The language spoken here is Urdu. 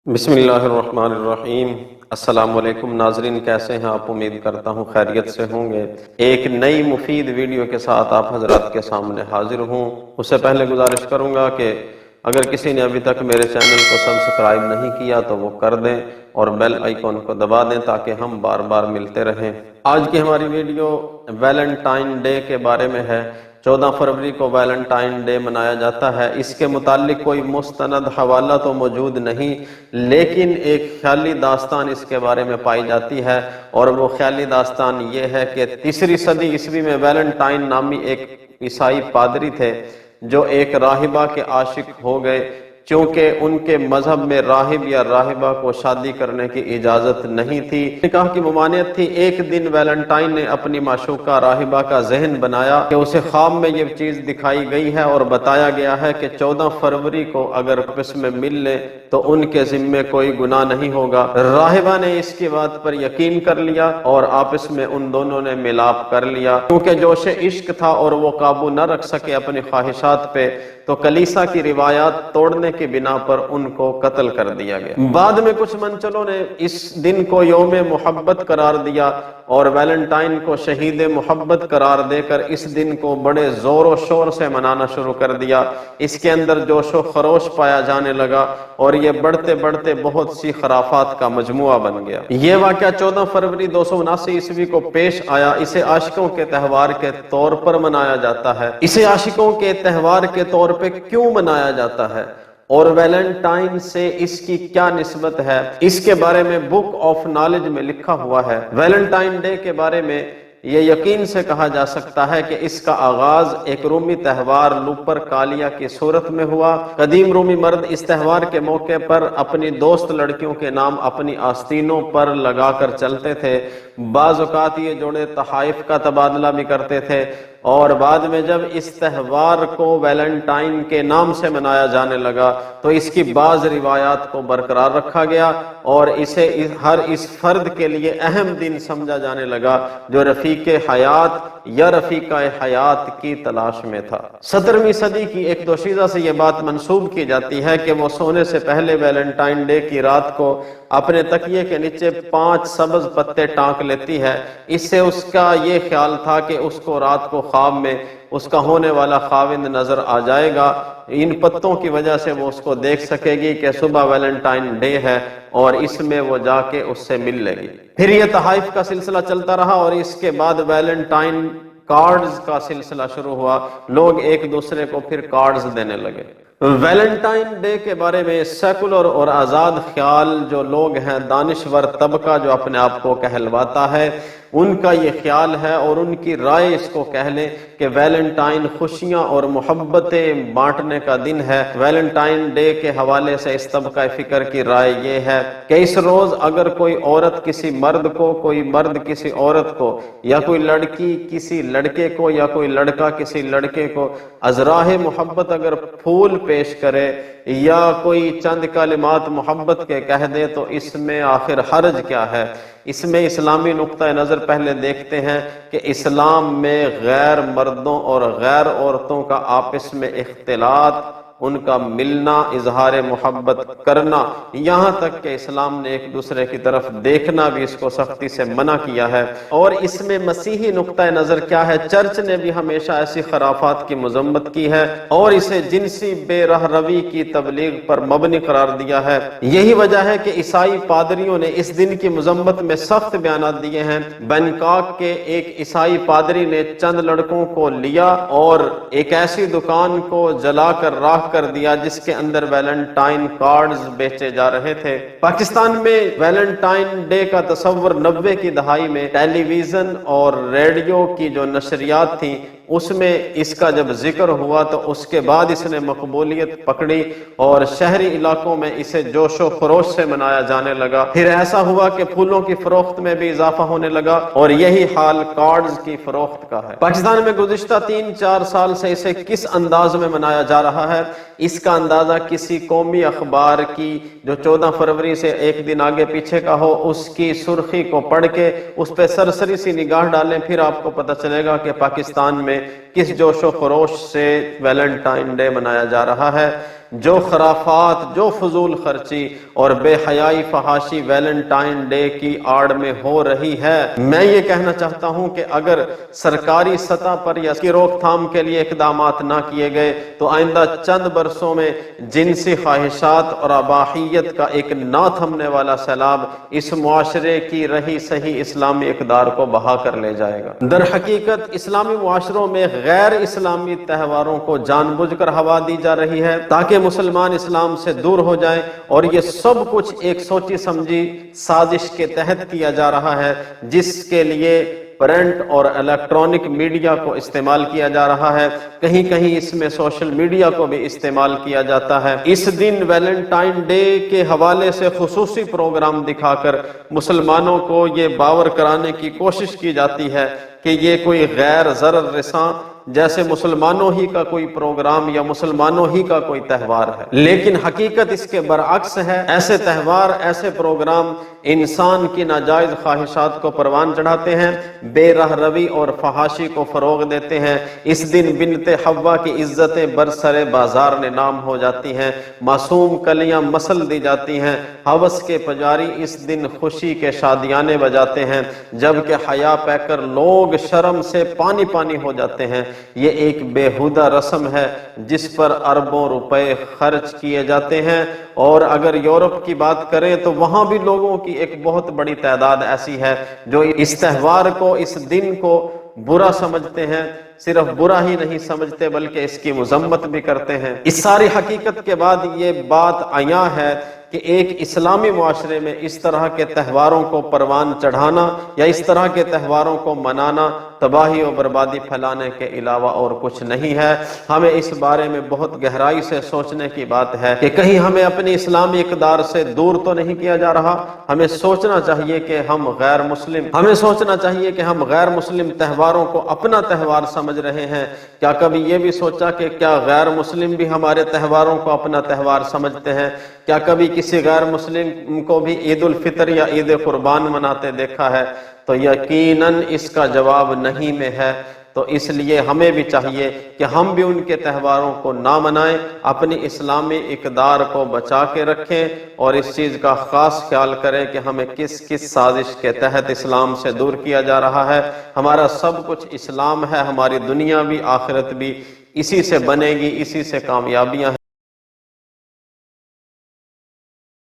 بسم اللہ الرحمن الرحیم۔ السلام علیکم ناظرین، کیسے ہیں آپ؟ امید کرتا ہوں خیریت سے ہوں گے۔ ایک نئی مفید ویڈیو کے ساتھ آپ حضرات کے سامنے حاضر ہوں۔ اس سے پہلے گزارش کروں گا کہ اگر کسی نے ابھی تک میرے چینل کو سبسکرائب نہیں کیا تو وہ کر دیں اور بیل آئیکن کو دبا دیں تاکہ ہم بار بار ملتے رہیں۔ آج کی ہماری ویڈیو ویلنٹائن ڈے کے بارے میں ہے۔ 14 فروری کو ویلنٹائن ڈے منایا جاتا ہے۔ اس کے متعلق کوئی مستند حوالہ تو موجود نہیں، لیکن ایک خیالی داستان اس کے بارے میں پائی جاتی ہے، اور وہ خیالی داستان یہ ہے کہ 3 صدی عیسوی میں ویلنٹائن نامی ایک عیسائی پادری تھے جو ایک راہبہ کے عاشق ہو گئے۔ چونکہ ان کے مذہب میں راہب یا راہبہ کو شادی کرنے کی اجازت نہیں تھی، نکاح کی ممانعت تھی۔ ایک دن ویلنٹائن نے اپنی معشوقہ راہبہ کا ذہن بنایا کہ اسے خواب میں یہ چیز دکھائی گئی ہے اور بتایا گیا ہے کہ 14 فروری کو اگر آپس میں مل لیں تو ان کے ذمے کوئی گناہ نہیں ہوگا۔ راہبہ نے اس کی بات پر یقین کر لیا اور آپس میں ان دونوں نے ملاپ کر لیا۔ کیونکہ جوش عشق تھا اور وہ قابو نہ رکھ سکے اپنی خواہشات پہ، تو کلیسا کی روایات توڑنے کی بنا پر ان کو قتل کر دیا گیا۔ بعد میں کچھ منچلوں نے اس دن کو یوم محبت قرار دیا اور ویلنٹائن کو شہید محبت قرار دے کر اس دن کو بڑے زور و شور سے منانا شروع کر دیا۔ اس کے اندر جوش و خروش پایا جانے لگا اور یہ بڑھتے بڑھتے بہت سی خرافات کا مجموعہ بن گیا۔ یہ واقعہ 14 فروری 279 عیسوی کو پیش آیا۔ اسے عاشقوں کے تہوار کے طور پر منایا جاتا ہے۔ اسے عاشقوں کے تہوار کے طور پہ کیوں منایا جاتا ہے اور ویلنٹائن سے اس کی کیا نسبت ہے، اس کے بارے میں بک آف نالج میں لکھا ہوا ہے۔ ویلنٹائن ڈے کے بارے میں یہ یقین سے کہا جا سکتا ہے کہ اس کا آغاز ایک رومی تہوار لوپر کالیا کی صورت میں ہوا۔ قدیم رومی مرد اس تہوار کے موقع پر اپنی دوست لڑکیوں کے نام اپنی آستینوں پر لگا کر چلتے تھے۔ بعض اوقات یہ جوڑے تحائف کا تبادلہ بھی کرتے تھے، اور بعد میں جب اس تہوار کو ویلنٹائن کے نام سے منایا جانے لگا تو اس کی بعض روایات کو برقرار رکھا گیا اور اسے ہر اس فرد کے لیے اہم دن سمجھا جانے لگا جو رفیق حیات یا رفیقہ حیات کی تلاش میں تھا۔ 17ویں صدی کی ایک دوشیزہ سے یہ بات منسوب کی جاتی ہے کہ وہ سونے سے پہلے ویلنٹائن ڈے کی رات کو اپنے تکیے کے نیچے 5 سبز پتے ٹانک لیتی ہے۔ اس سے اس کا یہ خیال تھا کہ اس کو رات کو خواب میں اس کا ہونے والا خاوند نظر آ جائے گا۔ ان پتوں کی وجہ سے وہ اس کو دیکھ سکے گی کہ صبح ویلنٹائن ڈے ہے اور اس میں وہ جا کے اس سے مل لے گی۔ پھر یہ تحائف کا سلسلہ چلتا رہا اور اس کے بعد ویلنٹائن کارڈز کا سلسلہ شروع ہوا۔ لوگ ایک دوسرے کو پھر کارڈز دینے لگے۔ ویلنٹائن ڈے کے بارے میں سیکولر اور آزاد خیال جو لوگ ہیں، دانشور طبقہ جو اپنے آپ کو کہلواتا ہے، ان کا یہ خیال ہے اور ان کی رائے اس کو کہہ لیں کہ ویلنٹائن خوشیاں اور محبتیں بانٹنے کا دن ہے۔ ویلنٹائن ڈے کے حوالے سے اس طبقہ فکر کی رائے یہ ہے کہ اس روز اگر کوئی عورت کسی مرد کو، کوئی مرد کسی عورت کو، یا کوئی لڑکی کسی لڑکے کو، یا کوئی لڑکا کسی لڑکے کو از راہ محبت اگر پھول پیش کرے یا کوئی چند کلمات محبت کے کہہ دے تو اس میں آخر حرج کیا ہے؟ اس میں اسلامی نقطہ نظر پہلے دیکھتے ہیں کہ اسلام میں غیر مردوں اور غیر عورتوں کا آپس میں اختلاط، ان کا ملنا، اظہار محبت کرنا، یہاں تک کہ اسلام نے ایک دوسرے کی طرف دیکھنا بھی اس کو سختی سے منع کیا ہے۔ اور اس میں مسیحی نقطہ نظر کیا ہے؟ چرچ نے بھی ہمیشہ ایسی خرافات کی مذمت کی ہے اور اسے جنسی بے رہ روی کی تبلیغ پر مبنی قرار دیا ہے۔ یہی وجہ ہے کہ عیسائی پادریوں نے اس دن کی مذمت میں سخت بیانات دیے ہیں۔ بینکاک کے ایک عیسائی پادری نے چند لڑکوں کو لیا اور ایک ایسی دکان کو جلا کر راکھ کر دیا جس کے اندر ویلنٹائن کارڈز بیچے جا رہے تھے۔ پاکستان میں ویلنٹائن ڈے کا تصور 90 کی دہائی میں ٹیلی ویژن اور ریڈیو کی جو نشریات تھیں اس میں اس کا جب ذکر ہوا تو اس کے بعد اس نے مقبولیت پکڑی اور شہری علاقوں میں اسے جوش و خروش سے منایا جانے لگا۔ پھر ایسا ہوا کہ پھولوں کی فروخت میں بھی اضافہ ہونے لگا اور یہی حال کارڈز کی فروخت کا ہے۔ پاکستان میں گزشتہ 3-4 سال سے اسے کس انداز میں منایا جا رہا ہے، اس کا اندازہ کسی قومی اخبار کی جو 14 فروری سے ایک دن آگے پیچھے کا ہو، اس کی سرخی کو پڑھ کے اس پہ سرسری سی نگاہ ڈالیں، پھر آپ کو پتہ چلے گا کہ پاکستان میں کس جوش و خروش سے ویلنٹائن ڈے منایا جا رہا ہے۔ جو خرافات، جو فضول خرچی اور بے حیائی فحاشی ویلنٹائن ڈے کی آڑ میں ہو رہی ہے، میں یہ کہنا چاہتا ہوں کہ اگر سرکاری سطح پر یا اس کی روک تھام کے لیے اقدامات نہ کیے گئے تو آئندہ چند برسوں میں جنسی خواہشات اور اباحیت کا ایک نہ تھمنے والا سیلاب اس معاشرے کی رہی صحیح اسلامی اقدار کو بہا کر لے جائے گا۔ در حقیقت اسلامی معاشروں میں غیر اسلامی تہواروں کو جان بوجھ کر ہوا دی جا رہی ہے تاکہ مسلمان اسلام سے دور ہو جائیں، اور یہ سب کچھ ایک سوچی سمجھی سازش کے تحت کیا جا رہا ہے، جس کے لیے پرنٹ اور الیکٹرانک میڈیا کو استعمال کیا جا رہا ہے، کہیں کہیں اس میں سوشل میڈیا کو بھی استعمال کیا جاتا ہے۔ اس دن ویلنٹائن ڈے کے حوالے سے خصوصی پروگرام دکھا کر مسلمانوں کو یہ باور کرانے کی کوشش کی جاتی ہے کہ یہ کوئی غیر ضرر رساں جیسے مسلمانوں ہی کا کوئی پروگرام یا مسلمانوں ہی کا کوئی تہوار ہے، لیکن حقیقت اس کے برعکس ہے۔ ایسے تہوار، ایسے پروگرام انسان کی ناجائز خواہشات کو پروان چڑھاتے ہیں، بے رہ روی اور فحاشی کو فروغ دیتے ہیں۔ اس دن بنت حوا کی عزتیں برسر بازار نام ہو جاتی ہیں، معصوم کلیاں مسل دی جاتی ہیں، ہوس کے پجاری اس دن خوشی کے شادیانے بجاتے ہیں، جبکہ حیا پہ کر لوگ شرم سے پانی پانی ہو جاتے ہیں۔ یہ ایک بےہودہ رسم ہے جس پر اربوں روپے خرچ کیے جاتے ہیں، اور اگر یورپ کی بات کریں تو وہاں بھی لوگوں کی ایک بہت بڑی تعداد ایسی ہے جو اس تہوار کو، اس دن کو برا سمجھتے ہیں۔ صرف برا ہی نہیں سمجھتے بلکہ اس کی مذمت بھی کرتے ہیں۔ اس ساری حقیقت کے بعد یہ بات عیاں ہے کہ ایک اسلامی معاشرے میں اس طرح کے تہواروں کو پروان چڑھانا یا اس طرح کے تہواروں کو منانا تباہی و بربادی پھیلانے کے علاوہ اور کچھ نہیں ہے۔ ہمیں اس بارے میں بہت گہرائی سے سوچنے کی بات ہے کہ کہیں ہمیں اپنی اسلامی اقدار سے دور تو نہیں کیا جا رہا۔ ہمیں سوچنا چاہیے کہ ہم غیر مسلم تہواروں کو اپنا تہوار سمجھ رہے ہیں۔ کیا کبھی یہ بھی سوچا کہ کیا غیر مسلم بھی ہمارے تہواروں کو اپنا تہوار سمجھتے ہیں؟ کیا کبھی کسی غیر مسلم کو بھی عید الفطر یا عید قربان مناتے دیکھا ہے؟ تو یقیناً اس کا جواب نہیں میں ہے۔ تو اس لیے ہمیں بھی چاہیے کہ ہم بھی ان کے تہواروں کو نہ منائیں، اپنی اسلامی اقدار کو بچا کے رکھیں، اور اس چیز کا خاص خیال کریں کہ ہمیں کس کس سازش کے تحت اسلام سے دور کیا جا رہا ہے۔ ہمارا سب کچھ اسلام ہے، ہماری دنیا بھی آخرت بھی اسی سے بنے گی، اسی سے کامیابیاں ہیں۔